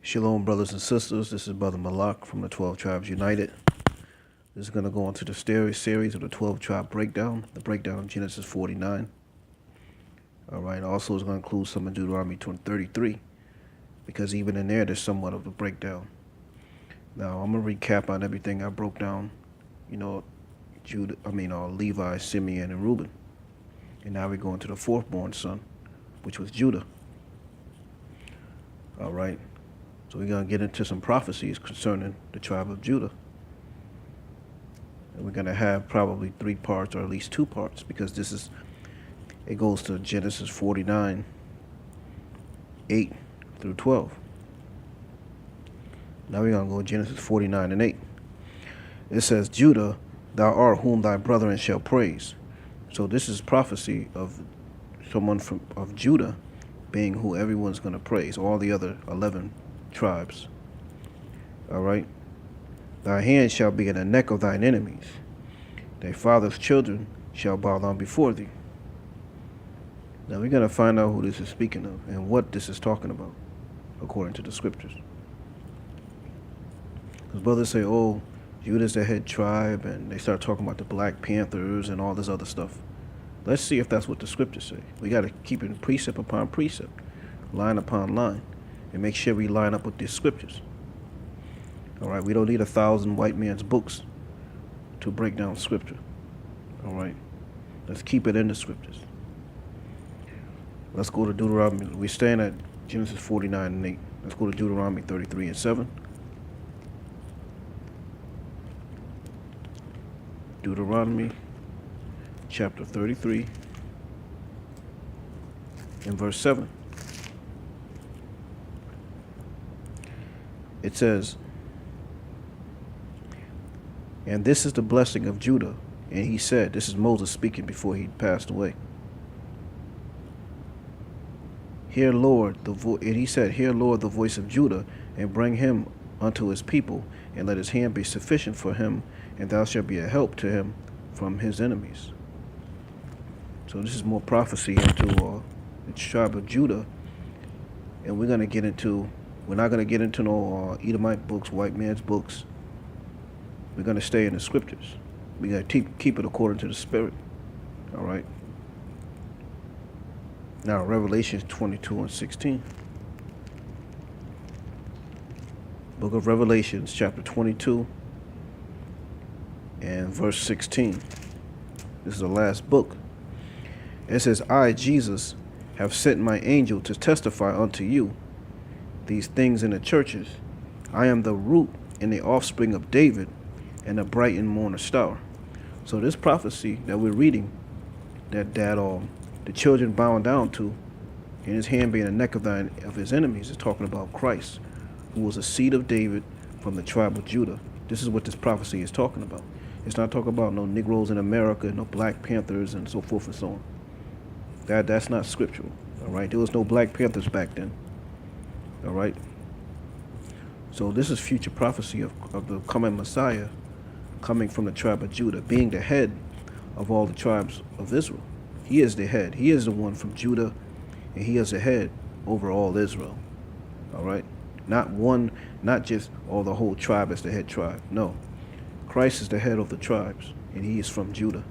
Shalom, brothers and sisters. This is Brother Malak from the 12 Tribes United. This is going to go into the series of the 12 tribe breakdown, the breakdown of Genesis 49. All right. Also, it's going to include some of Deuteronomy 33, because even in there, there's somewhat of a breakdown. Now, I'm going to recap on everything I broke down. Levi, Simeon, and Reuben. And now we're going to the fourth born son, which was Judah. All right. So we're going to get into some prophecies concerning the tribe of Judah. And we're going to have probably 3 parts, or at least 2 parts, because it goes to Genesis 49, 8 through 12. Now we're going to go Genesis 49 and 8. It says, Judah, thou art whom thy brethren shall praise. So this is prophecy of someone of Judah being who everyone's going to praise, all the other 11 tribes. All right. Thy hand shall be in the neck of thine enemies. Thy father's children shall bow down before thee. Now we're going to find out who this is speaking of and what this is talking about, according to the scriptures. Because brothers say, oh, Judah's the head tribe, and they start talking about the Black Panthers and all this other stuff. Let's see if that's what the scriptures say. We got to keep it precept upon precept, line upon line, and make sure we line up with these scriptures. All right, we don't need 1,000 white man's books to break down scripture. All right, let's keep it in the scriptures. Let's go to Deuteronomy. We're staying at Genesis 49 and 8. Let's go to Deuteronomy 33 and 7. Deuteronomy chapter 33 and verse 7. It says, and this is the blessing of Judah. And he said, this is Moses speaking before he passed away. Hear, Lord, and he said, hear, Lord, the voice of Judah, and bring him unto his people, and let his hand be sufficient for him, and thou shalt be a help to him from his enemies. So this is more prophecy into the tribe of Judah. And we're not going to get into no Edomite books, white man's books. We're going to stay in the scriptures. We got to keep it according to the Spirit. All right. Now, Revelation 22 and 16. Book of Revelations, chapter 22 and verse 16. This is the last book. It says, I, Jesus, have sent my angel to testify unto you these things in the churches. I am the root and the offspring of David, and the bright and morning star. So this prophecy that we're reading, that the children bowing down to, and his hand being the neck of his enemies, is talking about Christ, who was a seed of David from the tribe of Judah. This is what this prophecy is talking about. It's not talking about no Negroes in America, no Black Panthers, and so forth and so on. That's not scriptural. All right, there was no Black Panthers back then. All right. So this is future prophecy of the coming Messiah, coming from the tribe of Judah, being the head of all the tribes of Israel. He is the head. He is the one from Judah, and he is the head over all Israel. All right. Not just all the whole tribe as the head tribe. No. Christ is the head of the tribes, and he is from Judah.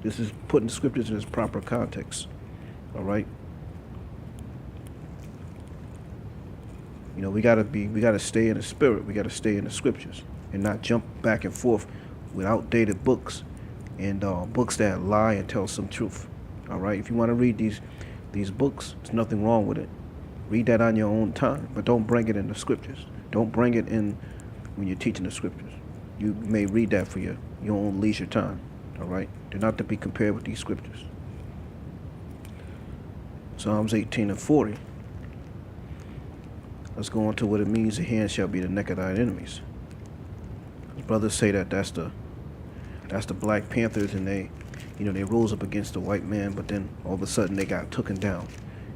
This is putting the scriptures in its proper context. All right. We gotta stay in the spirit. We gotta stay in the scriptures and not jump back and forth with outdated books and books that lie and tell some truth. All right. If you want to read these books, there's nothing wrong with it. Read that on your own time, but don't bring it in the scriptures. Don't bring it in when you're teaching the scriptures. You may read that for your own leisure time. All right. They're not to be compared with these scriptures. Psalms 18 and 40. Let's go on to what it means. The hand shall be the neck of thine enemies. Brothers say that's the Black Panthers, and they rose up against the white man, but then all of a sudden they got taken down.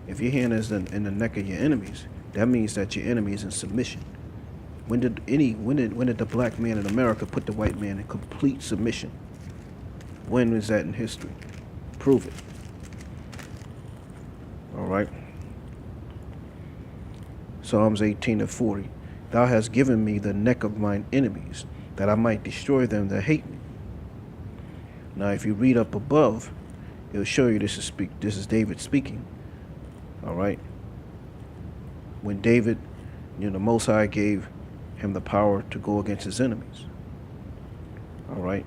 If your hand is in the neck of your enemies, that means that your enemy is in submission. When did the black man in America put the white man in complete submission? When is that in history? Prove it. All right. Psalms 18:40. Thou hast given me the neck of mine enemies, that I might destroy them that hate me. Now, if you read up above, it'll show you this is David speaking. All right. When David, the Most High gave him the power to go against his enemies. All right.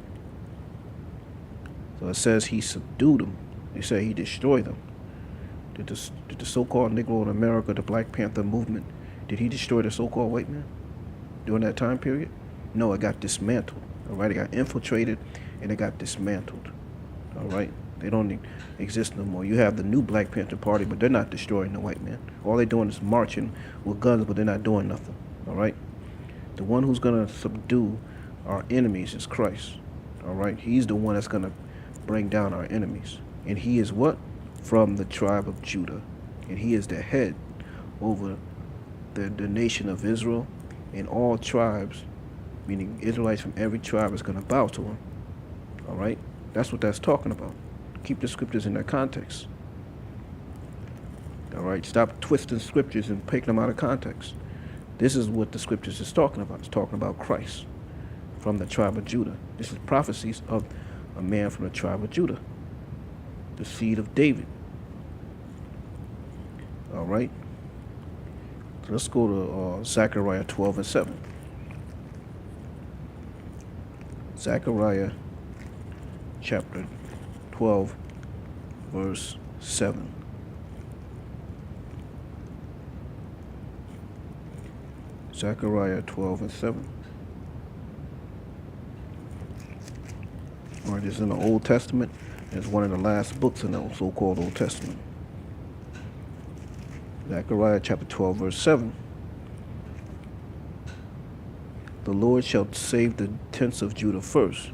So it says he subdued them. They say he destroyed them. Did the so-called Negro in America, the Black Panther movement, did he destroy the so-called white man during that time period? No, it got dismantled. All right, it got infiltrated and it got dismantled. All right, they don't exist no more. You have the new Black Panther Party, but they're not destroying the white man. All they're doing is marching with guns, but they're not doing nothing. All right, the one who's gonna subdue our enemies is Christ. All right, he's the one that's gonna bring down our enemies, and he is what? From the tribe of Judah, and he is the head over the nation of Israel, and all tribes, meaning Israelites from every tribe, is going to bow to him. All right, that's what that's talking about. Keep the scriptures in their context. All right, stop twisting scriptures and taking them out of context. This is what the scriptures is talking about. It's talking about Christ from the tribe of Judah. This is prophecies of a man from the tribe of Judah, the seed of David. All right. So let's go to Zechariah 12:7. Zechariah chapter 12, verse 7. Zechariah 12:7. All right, this is in the Old Testament. It's one of the last books in the so-called Old Testament. Zechariah chapter 12, verse 7. The Lord shall save the tents of Judah first,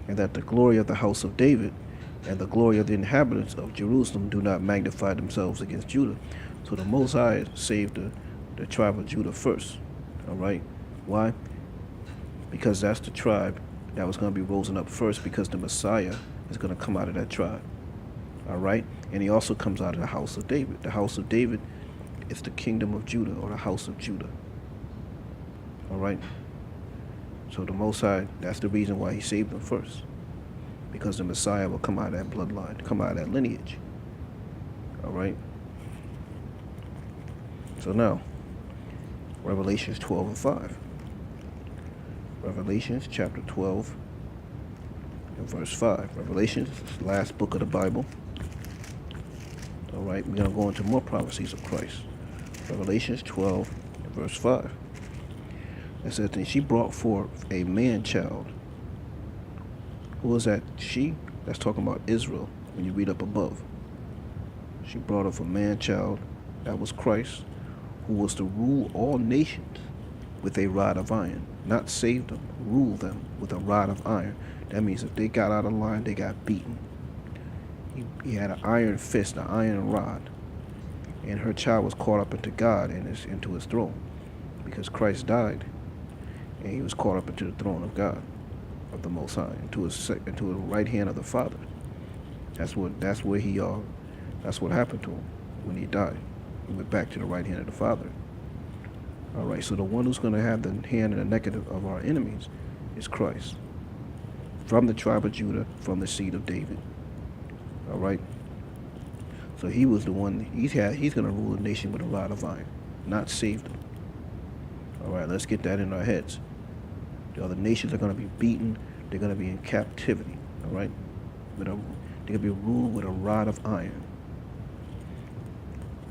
and that the glory of the house of David and the glory of the inhabitants of Jerusalem do not magnify themselves against Judah. So the Most High saved the tribe of Judah first. All right. Why? Because that's the tribe that was going to be risen up first, because the Messiah is going to come out of that tribe. All right. And he also comes out of the house of David. The house of David is the kingdom of Judah, or the house of Judah. All right. So the Most High, that's the reason why he saved them first, because the Messiah will come out of that bloodline, come out of that lineage. All right. So now, Revelations 12:5. Revelations chapter 12 and verse 5. Revelations is the last book of the Bible. All right, we're going to go into more prophecies of Christ. Revelations 12 and verse 5. It says, and she brought forth a man-child. Who was that she? That's talking about Israel when you read up above. She brought up a man-child, that was Christ, who was to rule all nations with a rod of iron. Not save them, rule them with a rod of iron. That means if they got out of line, they got beaten. He had an iron fist, an iron rod. And her child was caught up into God and into his throne, because Christ died, and he was caught up into the throne of God, of the Most High, into the right hand of the Father. That's what happened to him when he died. He went back to the right hand of the Father. All right, so the one who's going to have the hand and the neck of our enemies is Christ, from the tribe of Judah, from the seed of David. All right. So he was the one. He's going to rule the nation with a rod of iron, not save them. All right, let's get that in our heads. The other nations are going to be beaten. They're going to be in captivity. All right, they're going to be ruled with a rod of iron.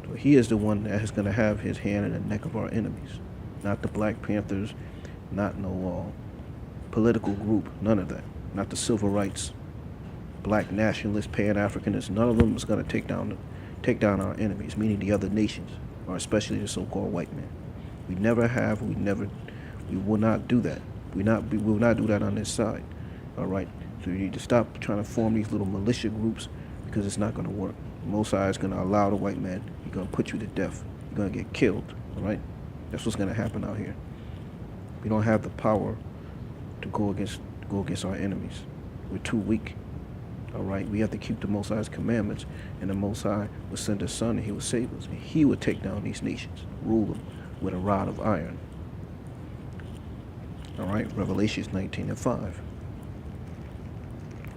So he is the one that is going to have his hand in the neck of our enemies, not the Black Panthers, not no political group, none of that. Not the civil rights, black nationalists, Pan-Africanists. None of them is going to take down our enemies, meaning the other nations, or especially the so-called white man. We never have. We will not do that. We will not do that on this side. All right. So you need to stop trying to form these little militia groups, because it's not going to work. Most High is going to allow the white man. He's going to put you to death. You're going to get killed. All right. That's what's going to happen out here. We don't have the power to go against our enemies. We're too weak. All right. We have to keep the Most High's commandments, and the Most High would send His Son, and He would save us. And He would take down these nations, rule them with a rod of iron, not save them. Rule them with a rod of iron. All right. So the one who's going to have the hand and the neck of our enemies is Christ, from the tribe of Judah, from the seed of David. All right. So now, Revelations 12:5. Revelations chapter 12 and verse 6. with a rod of iron. All right, Revelations 19:5.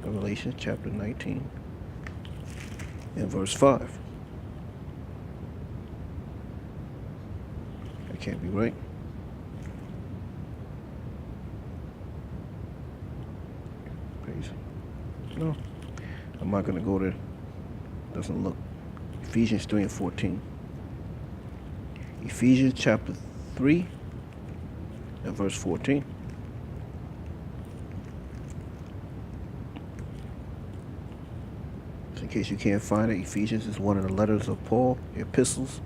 Revelation chapter 19 and verse 5. That can't be right. No, I'm not going to go there. Doesn't look. Ephesians 3 and 14. Ephesians chapter 3 and verse 14. In case you can't find it, Ephesians is one of the letters of Paul, epistles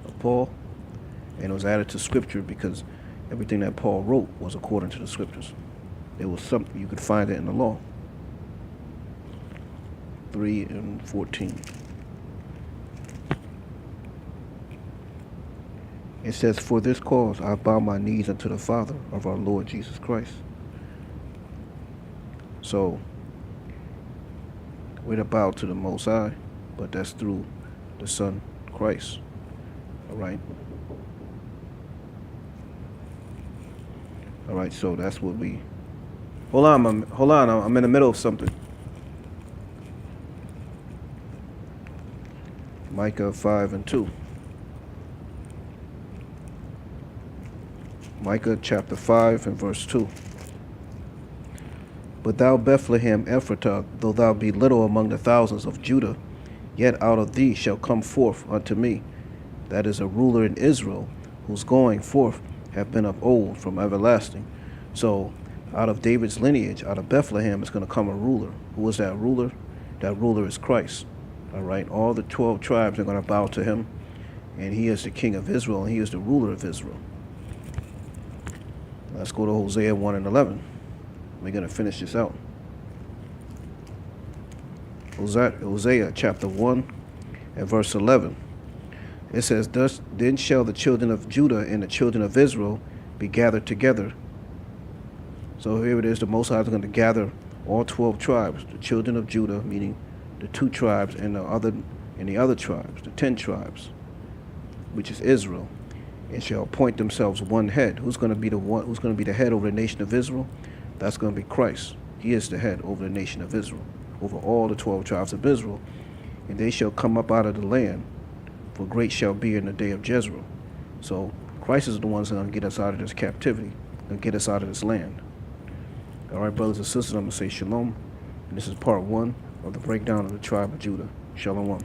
of Paul, and it was added to Scripture because everything that Paul wrote was according to the Scriptures. There was something you could find it in the law. 3 and 14. It says, "For this cause I bow my knees unto the Father of our Lord Jesus Christ." So we're to bow to the Most High, but that's through the Son Christ. All right. All right. So that's what we. Hold on. I'm in the middle of something. Micah 5 and 2. Micah chapter 5 and verse 2. "But thou Bethlehem Ephratah, though thou be little among the thousands of Judah, yet out of thee shall come forth unto me, that is a ruler in Israel, whose going forth have been of old from everlasting." So out of David's lineage, out of Bethlehem, is going to come a ruler. Who is that ruler? That ruler is Christ. All right, all the 12 tribes are going to bow to him, and he is the king of Israel, and he is the ruler of Israel. Let's go to Hosea 1 and 11. We're going to finish this out. Hosea chapter 1 and verse 11. It says, "Thus then shall the children of Judah and the children of Israel be gathered together." So here it is, the Most High is going to gather all 12 tribes, the children of Judah, meaning the 2 tribes, and the other tribes, the 10 tribes, which is Israel, and shall appoint themselves one head. Who's going to be the head over the nation of Israel? That's going to be Christ. He is the head over the nation of Israel, over all the 12 tribes of Israel. "And they shall come up out of the land, for great shall be in the day of Jezreel." So Christ is the one that's going to get us out of this captivity and get us out of this land. All right, brothers and sisters, I'm going to say shalom. And this is part 1 of the breakdown of the tribe of Judah. Shalom.